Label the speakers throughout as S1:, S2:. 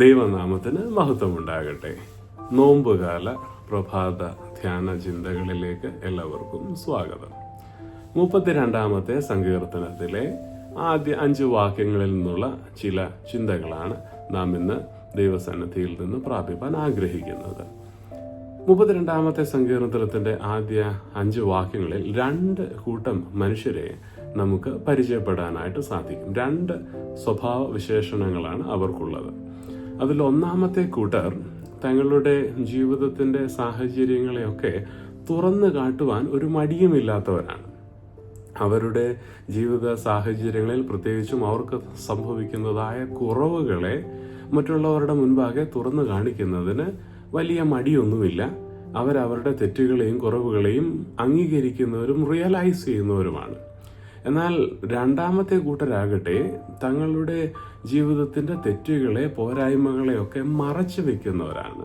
S1: ദൈവനാമത്തിന് മഹത്വമുണ്ടാകട്ടെ. നോമ്പുകാല പ്രഭാത ധ്യാന ചിന്തകളിലേക്ക് എല്ലാവർക്കും സ്വാഗതം. 32-ാമത്തെ സങ്കീർത്തനത്തിലെ ആദ്യ 5 വാക്യങ്ങളിൽ നിന്നുള്ള ചില ചിന്തകളാണ് നാം ഇന്ന് ദൈവസന്നിധിയിൽ നിന്ന് പ്രാപിപ്പാൻ ആഗ്രഹിക്കുന്നത്. 32-ാമത്തെ സങ്കീർത്തനത്തിന്റെ ആദ്യ 5 വാക്യങ്ങളിൽ 2 കൂട്ടം മനുഷ്യരെ നമുക്ക് പരിചയപ്പെടാനായിട്ട് സാധിക്കും. 2 സ്വഭാവ വിശേഷണങ്ങളാണ് അവർക്കുള്ളത്. അതിൽ ഒന്നാമത്തെ കൂട്ടർ തങ്ങളുടെ ജീവിതത്തിന്റെ സാഹചര്യങ്ങളെയൊക്കെ തുറന്നു കാട്ടുവാൻ ഒരു മടിയുമില്ലാത്തവരാണ്. അവരുടെ ജീവിത സാഹചര്യങ്ങളിൽ പ്രത്യേകിച്ചും അവർക്ക് സംഭവിക്കുന്നതായ കുറവുകളെ മറ്റുള്ളവരുടെ മുൻപാകെ തുറന്നു കാണിക്കുന്നതിന് വലിയ മടിയൊന്നുമില്ല. അവരവരുടെ തെറ്റുകളെയും കുറവുകളെയും അംഗീകരിക്കുന്നവരും റിയലൈസ് ചെയ്യുന്നവരുമാണ്. എന്നാൽ രണ്ടാമത്തെ കൂട്ടരാകട്ടെ തങ്ങളുടെ ജീവിതത്തിന്റെ തെറ്റുകളെ പോരായ്മകളെയൊക്കെ മറച്ചു വെക്കുന്നവരാണ്,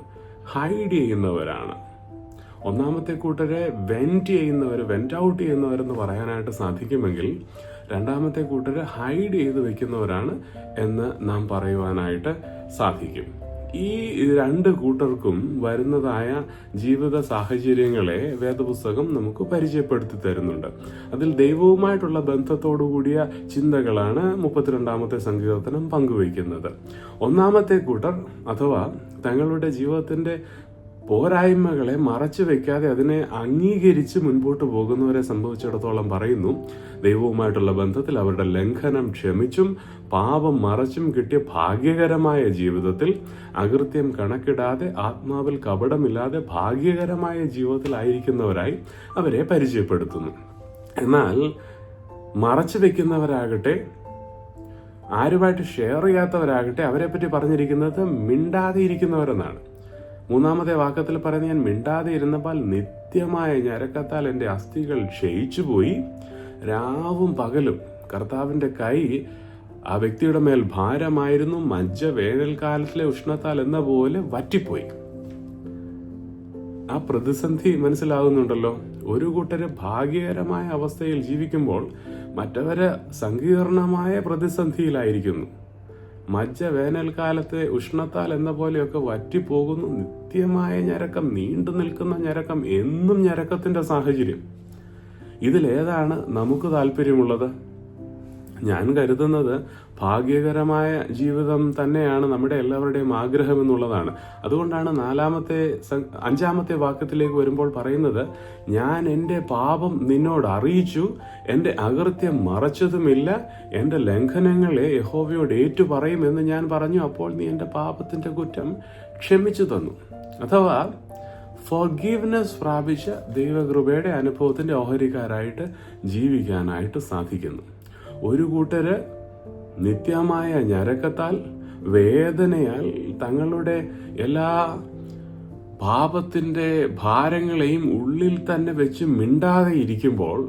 S1: ഹൈഡ് ചെയ്യുന്നവരാണ്. ഒന്നാമത്തെ കൂട്ടരെ വെന്റ് ഔട്ട് ചെയ്യുന്നവരെന്ന് പറയാനായിട്ട് സാധിക്കുമെങ്കിൽ രണ്ടാമത്തെ കൂട്ടരെ ഹൈഡ് ചെയ്ത് വെക്കുന്നവരാണ് എന്ന് നാം പറയുവാനായിട്ട് സാധിക്കും. ഈ 2 കൂട്ടർക്കും വരുന്നതായ ജീവിത സാഹചര്യങ്ങളെ വേദപുസ്തകം നമുക്ക് പരിചയപ്പെടുത്തി തരുന്നുണ്ട്. അതിൽ ദൈവവുമായിട്ടുള്ള ബന്ധത്തോടു കൂടിയ ചിന്തകളാണ് 32-ാമത്തെ സങ്കീർത്തനം പങ്കുവയ്ക്കുന്നത്. ഒന്നാമത്തെ കൂട്ടർ അഥവാ തങ്ങളുടെ ജീവിതത്തിന്റെ പോരായ്മകളെ മറച്ചു വെക്കാതെ അതിനെ അംഗീകരിച്ച് മുൻപോട്ട് പോകുന്നവരെ സംബന്ധിച്ചിടത്തോളം പറയുന്നു, ദൈവവുമായിട്ടുള്ള ബന്ധത്തിൽ അവരുടെ ലംഘനം ക്ഷമിച്ചും പാപം മറച്ചും കിട്ടിയ ഭാഗ്യകരമായ ജീവിതത്തിൽ അകൃത്യം കണക്കിടാതെ ആത്മാവിൽ കപടമില്ലാതെ ഭാഗ്യകരമായ ജീവിതത്തിലായിരിക്കുന്നവരായി അവരെ പരിചയപ്പെടുത്തുന്നു. എന്നാൽ മറച്ചു വെക്കുന്നവരാകട്ടെ, ആരുമായിട്ട് ഷെയർ ചെയ്യാത്തവരാകട്ടെ, അവരെ പറ്റി പറഞ്ഞിരിക്കുന്നത് മിണ്ടാതെ ഇരിക്കുന്നവരെന്നാണ്. 3-ാമത്തെ വാക്യത്തിൽ പറയുന്നത്, ഞാൻ മിണ്ടാതെ ഇരുന്നപ്പോൾ നിത്യമായ ഞരക്കത്താൽ എൻ്റെ അസ്ഥികൾ ക്ഷയിച്ചുപോയി. രാവും പകലും കർത്താവിൻ്റെ കൈ ആ വ്യക്തിയുടെ മേൽ ഭാരമായിരുന്നു. മജ്ജ വേനൽക്കാലത്തിലെ ഉഷ്ണത്താൽ എന്ന പോലെ വറ്റിപ്പോയി. ആ പ്രതിസന്ധി മനസ്സിലാകുന്നുണ്ടല്ലോ. ഒരു കൂട്ടര് ഭാഗ്യകരമായ അവസ്ഥയിൽ ജീവിക്കുമ്പോൾ മറ്റവര് സങ്കീർണമായ പ്രതിസന്ധിയിലായിരിക്കുന്നു. മജ്ജ വേനൽക്കാലത്തെ ഉഷ്ണത്താൽ എന്ന പോലെയൊക്കെ വറ്റിപ്പോകുന്നു. നിത്യമായ ഞരക്കം, നീണ്ടു നിൽക്കുന്ന ഞരക്കം, എന്നും ഞരക്കത്തിന്റെ സാഹചര്യം. ഇതിലേതാണ് നമുക്ക് താല്പര്യമുള്ളത്? ഞാൻ കരുതുന്നത് ഭാഗ്യകരമായ ജീവിതം തന്നെയാണ് നമ്മുടെ എല്ലാവരുടെയും ആഗ്രഹം എന്നുള്ളതാണ്. അതുകൊണ്ടാണ് 5-ാമത്തെ വാക്യത്തിലേക്ക് വരുമ്പോൾ പറയുന്നത്, ഞാൻ എൻ്റെ പാപം നിന്നോട് അറിയിച്ചു, എൻ്റെ അകൃത്യം മറച്ചതുമില്ല, എൻ്റെ ലംഘനങ്ങളെ യഹോവയോട് ഏറ്റുപറയും എന്ന് ഞാൻ പറഞ്ഞു, അപ്പോൾ നീ എൻ്റെ പാപത്തിന്റെ കുറ്റം ക്ഷമിച്ചു തന്നു. അഥവാ ഫോർഗീവ്നെസ് പ്രാപിച്ച ദൈവകൃപയുടെ അനുഭവത്തിന്റെ ഓഹരിക്കാരായിട്ട് ജീവിക്കാനായിട്ട് സാധിക്കുന്നു. ഒരു കൂട്ടര് നിത്യമായ ഞരക്കത്താൽ, വേദനയാൽ തങ്ങളുടെ എല്ലാ പാപത്തിന്റെ ഭാരങ്ങളെയും ഉള്ളിൽ തന്നെ വെച്ച് മിണ്ടാതെ ഇരിക്കുമ്പോൾ,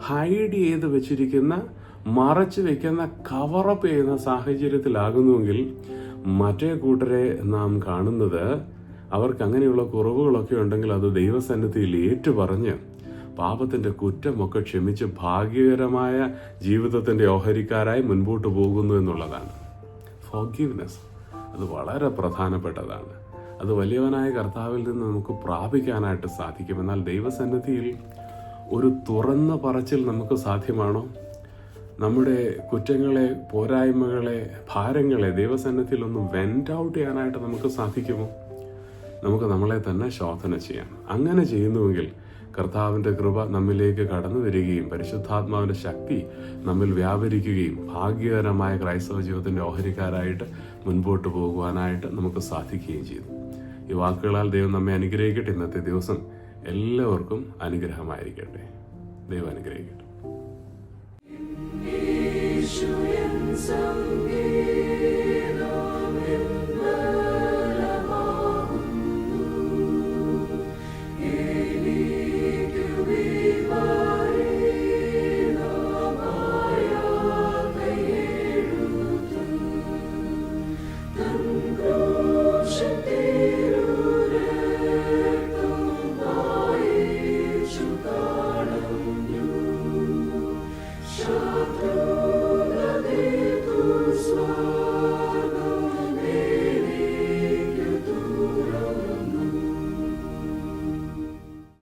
S1: ഹൈഡ് ചെയ്ത് വെച്ചിരിക്കുന്ന, മറച്ചു വെക്കുന്ന, കവറപ്പ് ചെയ്യുന്ന സാഹചര്യത്തിലാകുന്നുവെങ്കിൽ മറ്റേ കൂട്ടരെ നാം കാണുന്നത് അവർക്ക് അങ്ങനെയുള്ള കുറവുകളൊക്കെ ഉണ്ടെങ്കിൽ അത് ദൈവസന്നിധിയിൽ ഏറ്റുപറഞ്ഞ് പാപത്തിന്റെ കുറ്റമൊക്കെ ക്ഷമിച്ച് ഭാഗ്യകരമായ ജീവിതത്തിന്റെ ഓഹരിക്കാരായി മുൻപോട്ട് പോകുന്നു എന്നുള്ളതാണ്. ഫോർഗീവ്നെസ് അത് വളരെ പ്രധാനപ്പെട്ടതാണ്. അത് വലിയവനായ കർത്താവിൽ നിന്ന് നമുക്ക് പ്രാപിക്കാനായിട്ട് സാധിക്കും. എന്നാൽ ദൈവസന്നിധിയിൽ ഒരു തുറന്ന പറച്ചിൽ നമുക്ക് സാധ്യമാണോ? നമ്മുടെ കുറ്റങ്ങളെ, പോരായ്മകളെ, ഭാരങ്ങളെ ദൈവസന്നിധിയിൽ ഒന്ന് വെന്റ് ഔട്ട് ചെയ്യാനായിട്ട് നമുക്ക് സാധിക്കുമോ? നമുക്ക് നമ്മളെ തന്നെ ശോധന ചെയ്യാം. അങ്ങനെ ചെയ്യുന്നുവെങ്കിൽ കർത്താവിൻ്റെ കൃപ നമ്മിലേക്ക് കടന്നു വരികയും പരിശുദ്ധാത്മാവിൻ്റെ ശക്തി നമ്മിൽ വ്യാപരിക്കുകയും ഭാഗ്യകരമായ ക്രൈസ്തവ ജീവിതത്തിൻ്റെ ഓഹരിക്കാരായിട്ട് മുൻപോട്ട് പോകുവാനായിട്ട് നമുക്ക് സാധിക്കുകയും ചെയ്തു. ഈ വാക്കുകളാൽ ദൈവം നമ്മെ അനുഗ്രഹിക്കട്ടെ. ഇന്നത്തെ ദിവസം എല്ലാവർക്കും അനുഗ്രഹമായിരിക്കട്ടെ. ദൈവം അനുഗ്രഹിക്കട്ടെ.